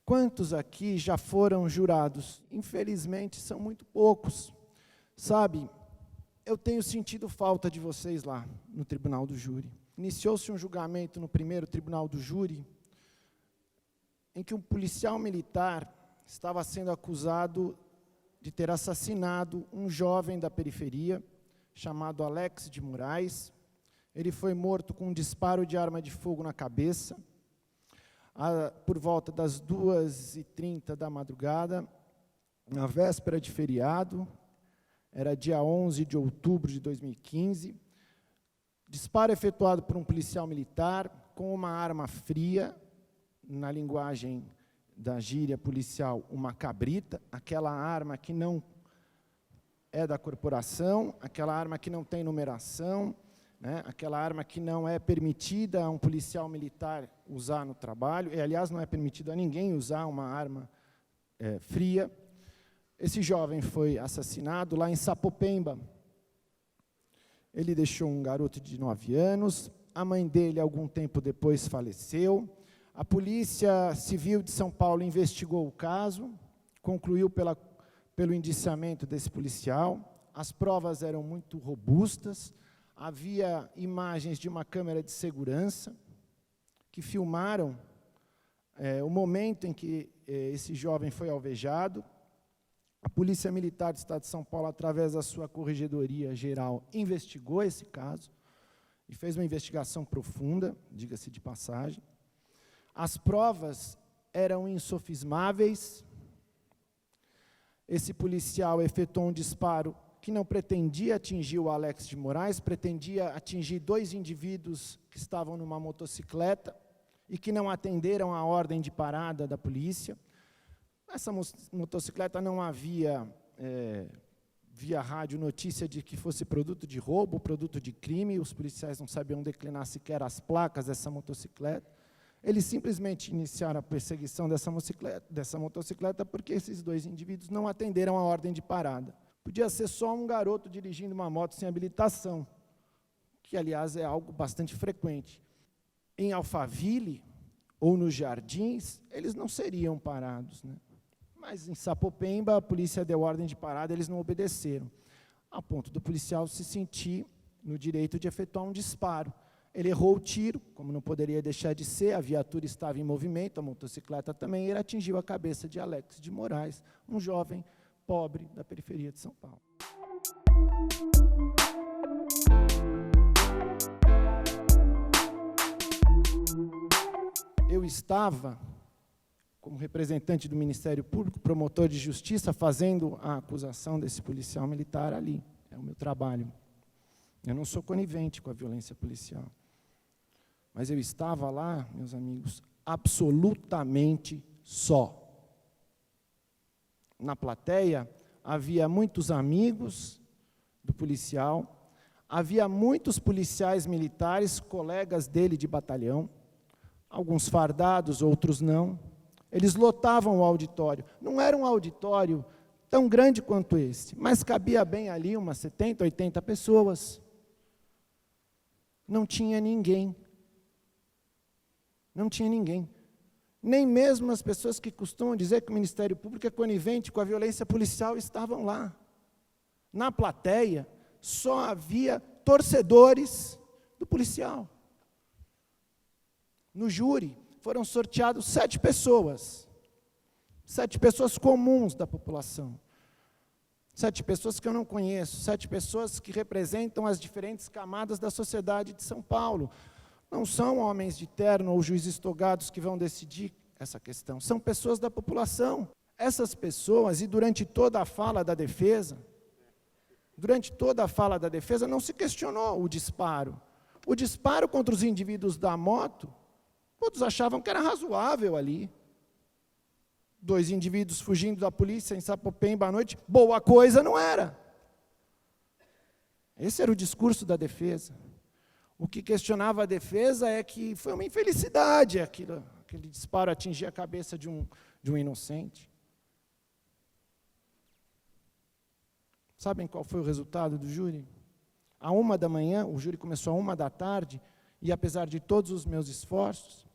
Quantos aqui já foram jurados? Infelizmente, são muito poucos. Sabe, eu tenho sentido falta de vocês lá no tribunal do júri. Iniciou-se um julgamento no primeiro tribunal do júri, em que um policial militar estava sendo acusado de ter assassinado um jovem da periferia, chamado Alex de Moraes. Ele foi morto com um disparo de arma de fogo na cabeça, por volta das 2h30 da madrugada, na véspera de feriado, era dia 11 de outubro de 2015, disparo efetuado por um policial militar com uma arma fria, na linguagem da gíria policial, uma cabrita, aquela arma que não é da corporação, aquela arma que não tem numeração, né, aquela arma que não é permitida a um policial militar usar no trabalho, e, aliás, não é permitido a ninguém usar uma arma fria. Esse jovem foi assassinado lá em Sapopemba. Ele deixou um garoto de 9 anos, a mãe dele, algum tempo depois, faleceu. A Polícia Civil de São Paulo investigou o caso, concluiu pelo indiciamento desse policial. As provas eram muito robustas, havia imagens de uma câmera de segurança que filmaram o momento em que esse jovem foi alvejado. A Polícia Militar do Estado de São Paulo, através da sua Corregedoria Geral, investigou esse caso e fez uma investigação profunda, diga-se de passagem. As provas eram insofismáveis. Esse policial efetuou um disparo que não pretendia atingir o Alex de Moraes, pretendia atingir 2 indivíduos que estavam numa motocicleta e que não atenderam a ordem de parada da polícia. Essa motocicleta não havia, via rádio, notícia de que fosse produto de roubo, produto de crime, os policiais não sabiam declinar sequer as placas dessa motocicleta. Eles simplesmente iniciaram a perseguição dessa motocicleta porque esses 2 indivíduos não atenderam a ordem de parada. Podia ser só um garoto dirigindo uma moto sem habilitação, que, aliás, é algo bastante frequente. Em Alphaville ou nos Jardins, eles não seriam parados, né? Mas em Sapopemba, a polícia deu ordem de parada, eles não obedeceram, a ponto do policial se sentir no direito de efetuar um disparo. Ele errou o tiro, como não poderia deixar de ser, a viatura estava em movimento, a motocicleta também, e ele atingiu a cabeça de Alex de Moraes, um jovem pobre da periferia de São Paulo. Eu estava, como representante do Ministério Público, promotor de justiça, fazendo a acusação desse policial militar ali. É o meu trabalho. Eu não sou conivente com a violência policial. Mas eu estava lá, meus amigos, absolutamente só. Na plateia, havia muitos amigos do policial, havia muitos policiais militares, colegas dele de batalhão, alguns fardados, outros não. Eles lotavam o auditório. Não era um auditório tão grande quanto esse, mas cabia bem ali umas 70, 80 pessoas. Não tinha ninguém. Não tinha ninguém. Nem mesmo as pessoas que costumam dizer que o Ministério Público é conivente com a violência policial estavam lá. Na plateia, só havia torcedores do policial. No júri, foram sorteados 7 pessoas. 7 pessoas comuns da população. 7 pessoas que eu não conheço. 7 pessoas que representam as diferentes camadas da sociedade de São Paulo. Não são homens de terno ou juízes togados que vão decidir essa questão. São pessoas da população. Essas pessoas, e durante toda a fala da defesa, não se questionou o disparo. O disparo contra os indivíduos da moto, todos achavam que era razoável ali. 2 indivíduos fugindo da polícia em Sapopemba à noite, boa coisa não era. Esse era o discurso da defesa. O que questionava a defesa é que foi uma infelicidade aquele disparo atingir a cabeça de um inocente. Sabem qual foi o resultado do júri? À 1h, o júri começou à 1h, e apesar de todos os meus esforços,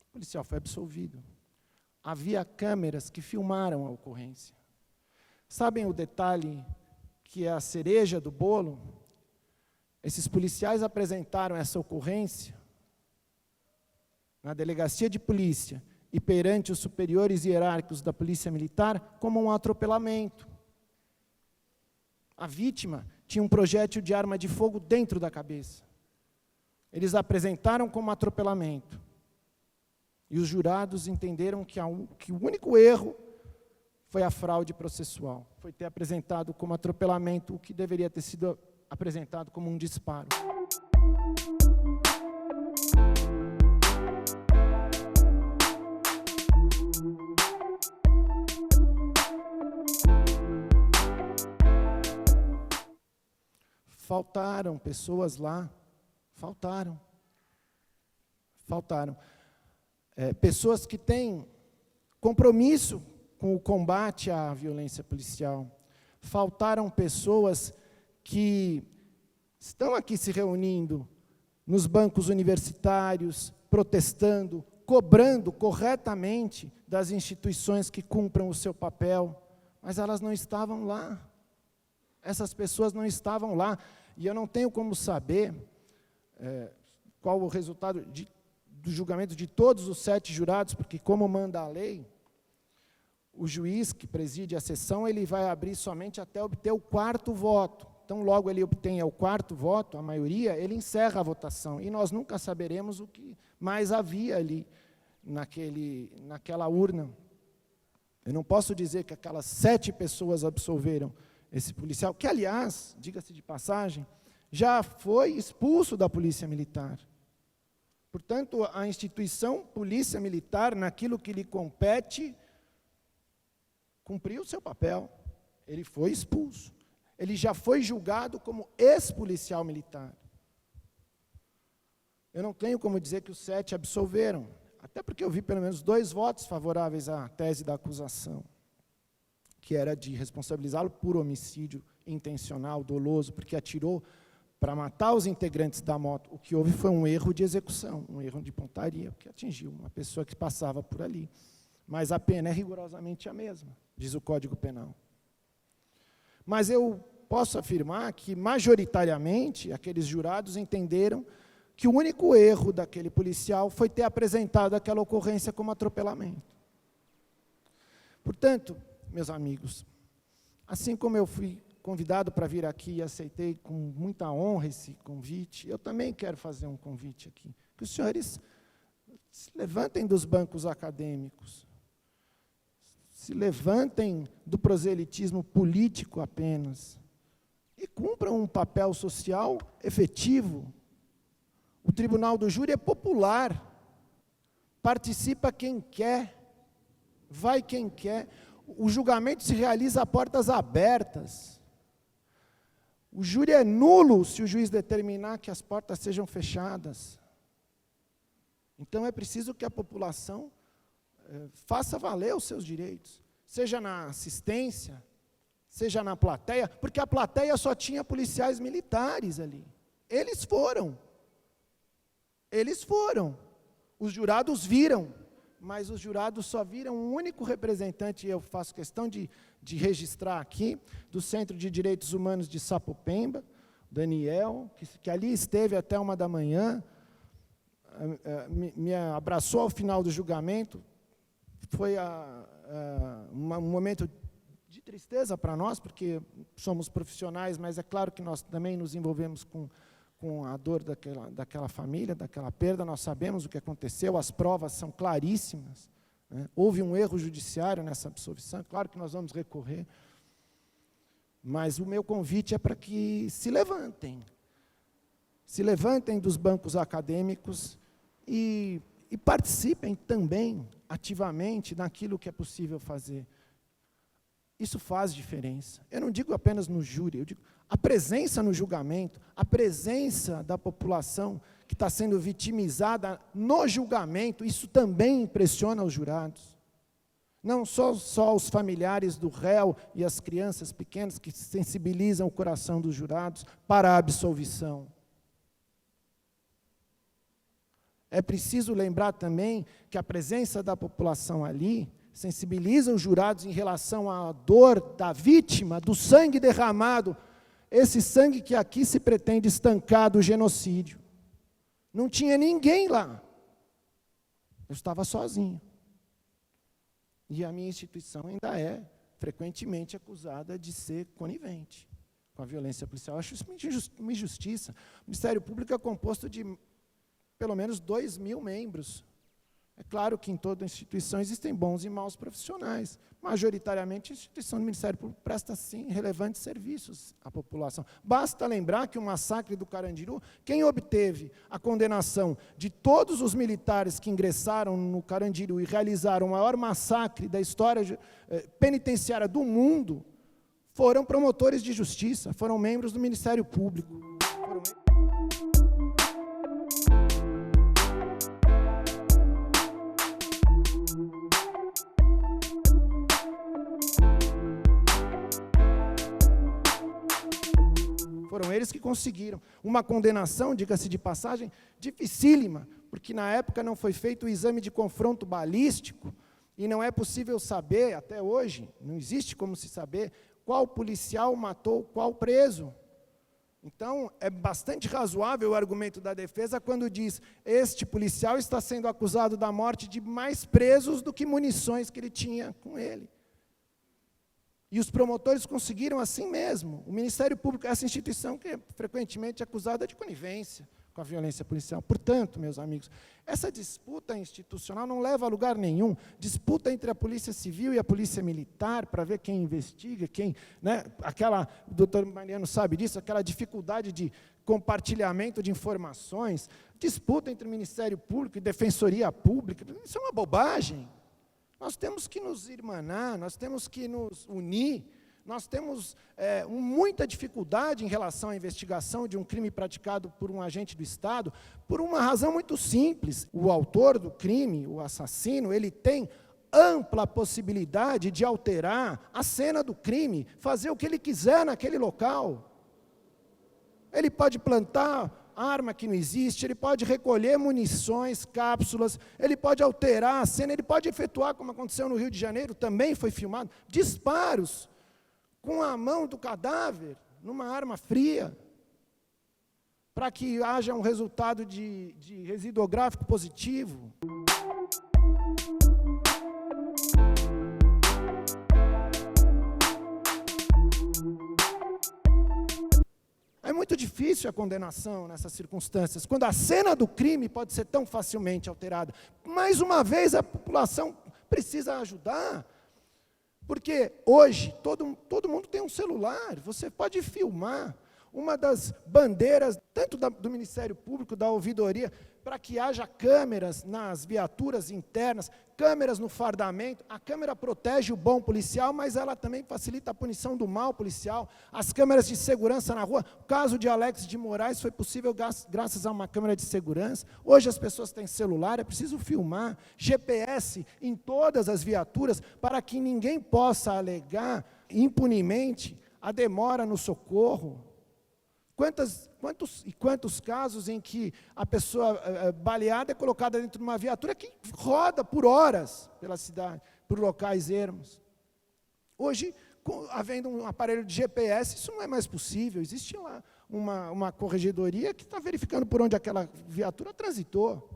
o policial foi absolvido. havia câmeras que filmaram a ocorrência. Sabem o detalhe que é a cereja do bolo? Esses policiais apresentaram essa ocorrência na delegacia de polícia e perante os superiores hierárquicos da polícia militar como um atropelamento. A vítima tinha um projétil de arma de fogo dentro da cabeça. Eles apresentaram como atropelamento. E os jurados entenderam que o único erro foi a fraude processual. Foi ter apresentado como atropelamento o que deveria ter sido apresentado como um disparo. Faltaram pessoas lá, faltaram. Pessoas que têm compromisso com o combate à violência policial. Faltaram pessoas que estão aqui se reunindo nos bancos universitários, protestando, cobrando corretamente das instituições que cumpram o seu papel, mas elas não estavam lá. Essas pessoas não estavam lá. E eu não tenho como saber qual o resultado do julgamento de todos os 7 jurados, porque, como manda a lei, o juiz que preside a sessão, ele vai abrir somente até obter o 4º voto. Então, logo ele obtenha o 4º voto, a maioria, ele encerra a votação. E nós nunca saberemos o que mais havia ali, naquela urna. Eu não posso dizer que aquelas 7 pessoas absolveram esse policial, que, aliás, diga-se de passagem, já foi expulso da Polícia Militar. Portanto, a instituição Polícia Militar, naquilo que lhe compete, cumpriu o seu papel. Ele foi expulso. Ele já foi julgado como ex-policial militar. Eu não tenho como dizer que os 7 absolveram, até porque eu vi pelo menos 2 votos favoráveis à tese da acusação, que era de responsabilizá-lo por homicídio intencional, doloso, porque atirou para matar os integrantes da moto. O que houve foi um erro de execução, um erro de pontaria, porque atingiu uma pessoa que passava por ali. Mas a pena é rigorosamente a mesma, diz o Código Penal. Mas eu posso afirmar que, majoritariamente, aqueles jurados entenderam que o único erro daquele policial foi ter apresentado aquela ocorrência como atropelamento. Portanto, meus amigos, assim como eu fui convidado para vir aqui e aceitei com muita honra esse convite, eu também quero fazer um convite aqui, que os senhores se levantem dos bancos acadêmicos, se levantem do proselitismo político apenas e cumpram um papel social efetivo. O Tribunal do Júri é popular, participa quem quer, vai quem quer. O julgamento se realiza a portas abertas. O júri é nulo se o juiz determinar que as portas sejam fechadas. Então é preciso que a população faça valer os seus direitos, seja na assistência, seja na plateia, porque a plateia só tinha policiais militares ali. Eles foram. Os jurados viram, mas os jurados só viram um único representante, e eu faço questão de registrar aqui, do Centro de Direitos Humanos de Sapopemba, Daniel, que ali esteve até 1h, me abraçou ao final do julgamento. Foi um momento de tristeza para nós, porque somos profissionais, mas é claro que nós também nos envolvemos com a dor daquela família, daquela perda. Nós sabemos o que aconteceu, as provas são claríssimas, né? Houve um erro judiciário nessa absolvição, claro que nós vamos recorrer, mas o meu convite é para que se levantem dos bancos acadêmicos e participem também ativamente naquilo que é possível fazer. Isso faz diferença. Eu não digo apenas no júri, eu digo a presença no julgamento, a presença da população que está sendo vitimizada no julgamento, isso também impressiona os jurados. Não só os familiares do réu e as crianças pequenas que sensibilizam o coração dos jurados para a absolvição. É preciso lembrar também que a presença da população ali sensibiliza os jurados em relação à dor da vítima, do sangue derramado, esse sangue que aqui se pretende estancar do genocídio. Não tinha ninguém lá. Eu estava sozinho. E a minha instituição ainda é frequentemente acusada de ser conivente com a violência policial. Eu acho isso uma injustiça. O Ministério Público é composto de pelo menos 2.000 membros. É claro que em toda instituição existem bons e maus profissionais. Majoritariamente, a instituição do Ministério Público presta, sim, relevantes serviços à população. Basta lembrar que o massacre do Carandiru, quem obteve a condenação de todos os militares que ingressaram no Carandiru e realizaram o maior massacre da história penitenciária do mundo, foram promotores de justiça, foram membros do Ministério Público. Foram eles que conseguiram uma condenação, diga-se de passagem, dificílima, porque na época não foi feito o exame de confronto balístico, e não é possível saber, até hoje, não existe como se saber, qual policial matou qual preso. Então, é bastante razoável o argumento da defesa quando diz: este policial está sendo acusado da morte de mais presos do que munições que ele tinha com ele. E os promotores conseguiram assim mesmo. O Ministério Público é essa instituição que é frequentemente acusada de conivência com a violência policial. Portanto, meus amigos, essa disputa institucional não leva a lugar nenhum. Disputa entre a Polícia Civil e a Polícia Militar para ver quem investiga, quem, né, o doutor Mariano sabe disso, aquela dificuldade de compartilhamento de informações, disputa entre o Ministério Público e Defensoria Pública, isso é uma bobagem. Nós temos que nos irmanar, nós temos que nos unir, nós temos muita dificuldade em relação à investigação de um crime praticado por um agente do Estado, por uma razão muito simples. O autor do crime, o assassino, ele tem ampla possibilidade de alterar a cena do crime, fazer o que ele quiser naquele local. Ele pode plantar arma que não existe, ele pode recolher munições, cápsulas, ele pode alterar a cena, ele pode efetuar, como aconteceu no Rio de Janeiro, também foi filmado, disparos com a mão do cadáver, numa arma fria, para que haja um resultado de residuográfico positivo. É muito difícil a condenação nessas circunstâncias, quando a cena do crime pode ser tão facilmente alterada. Mais uma vez, a população precisa ajudar, porque hoje todo mundo tem um celular, você pode filmar. Uma das bandeiras, tanto do Ministério Público, da ouvidoria, para que haja câmeras nas viaturas internas, câmeras no fardamento. A câmera protege o bom policial, mas ela também facilita a punição do mau policial. As câmeras de segurança na rua, o caso de Alex de Moraes foi possível graças a uma câmera de segurança. Hoje as pessoas têm celular, é preciso filmar. GPS em todas as viaturas, para que ninguém possa alegar impunemente a demora no socorro. Quantos casos em que a pessoa baleada é colocada dentro de uma viatura que roda por horas pela cidade, por locais ermos. Hoje, havendo um aparelho de GPS, isso não é mais possível. Existe lá uma corregedoria que está verificando por onde aquela viatura transitou.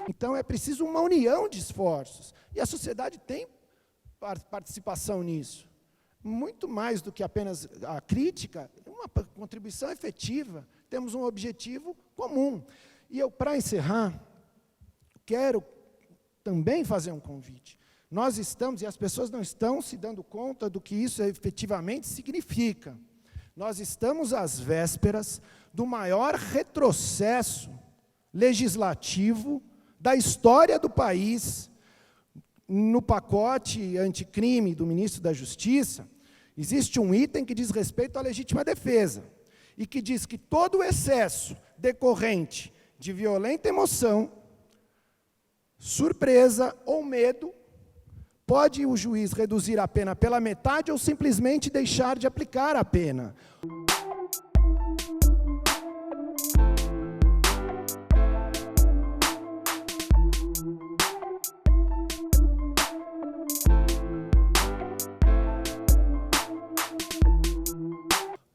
Então, é preciso uma união de esforços. E a sociedade tem participação nisso. Muito mais do que apenas a crítica, uma contribuição efetiva. Temos um objetivo comum. E eu, para encerrar, quero também fazer um convite. Nós estamos, e as pessoas não estão se dando conta do que isso efetivamente significa. Nós estamos às vésperas do maior retrocesso legislativo da história do país. No pacote anticrime do ministro da Justiça, existe um item que diz respeito à legítima defesa, e que diz que todo o excesso decorrente de violenta emoção, surpresa ou medo, pode o juiz reduzir a pena pela metade ou simplesmente deixar de aplicar a pena.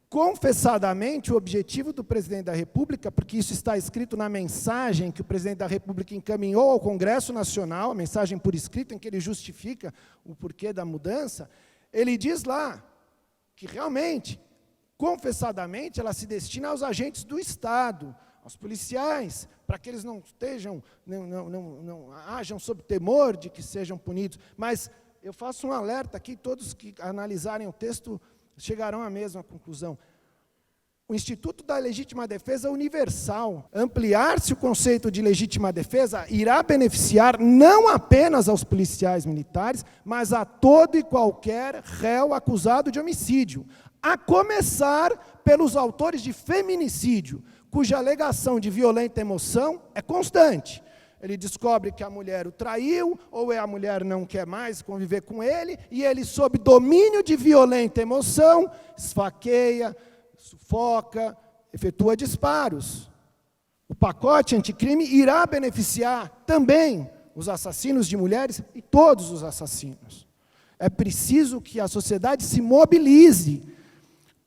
Confessadamente, o objetivo do presidente da República, porque isso está escrito na mensagem que o presidente da República encaminhou ao Congresso Nacional, a mensagem por escrito em que ele justifica o porquê da mudança, ele diz lá que realmente, confessadamente, ela se destina aos agentes do Estado, aos policiais, para que eles não estejam, não hajam sob temor de que sejam punidos. Mas eu faço um alerta aqui, todos que analisarem o texto chegarão à mesma conclusão. O Instituto da Legítima Defesa é universal. Ampliar-se o conceito de legítima defesa irá beneficiar não apenas aos policiais militares, mas a todo e qualquer réu acusado de homicídio, a começar pelos autores de feminicídio, cuja alegação de violenta emoção é constante. Ele descobre que a mulher o traiu, ou a mulher não quer mais conviver com ele, e ele, sob domínio de violenta emoção, esfaqueia, sufoca, efetua disparos. O pacote anticrime irá beneficiar também os assassinos de mulheres e todos os assassinos. É preciso que a sociedade se mobilize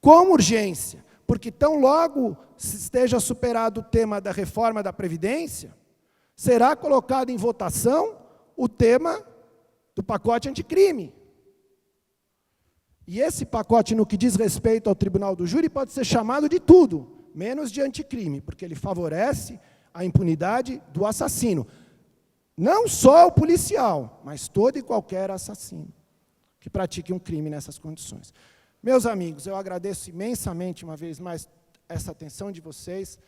com urgência, porque tão logo esteja superado o tema da reforma da Previdência, será colocado em votação o tema do pacote anticrime. E esse pacote, no que diz respeito ao tribunal do júri, pode ser chamado de tudo, menos de anticrime, porque ele favorece a impunidade do assassino. Não só o policial, mas todo e qualquer assassino que pratique um crime nessas condições. Meus amigos, eu agradeço imensamente, uma vez mais, essa atenção de vocês.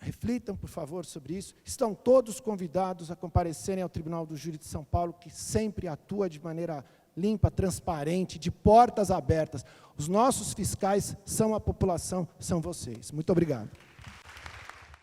Reflitam, por favor, sobre isso. Estão todos convidados a comparecerem ao Tribunal do Júri de São Paulo, que sempre atua de maneira limpa, transparente, de portas abertas. Os nossos fiscais são a população, são vocês. Muito obrigado.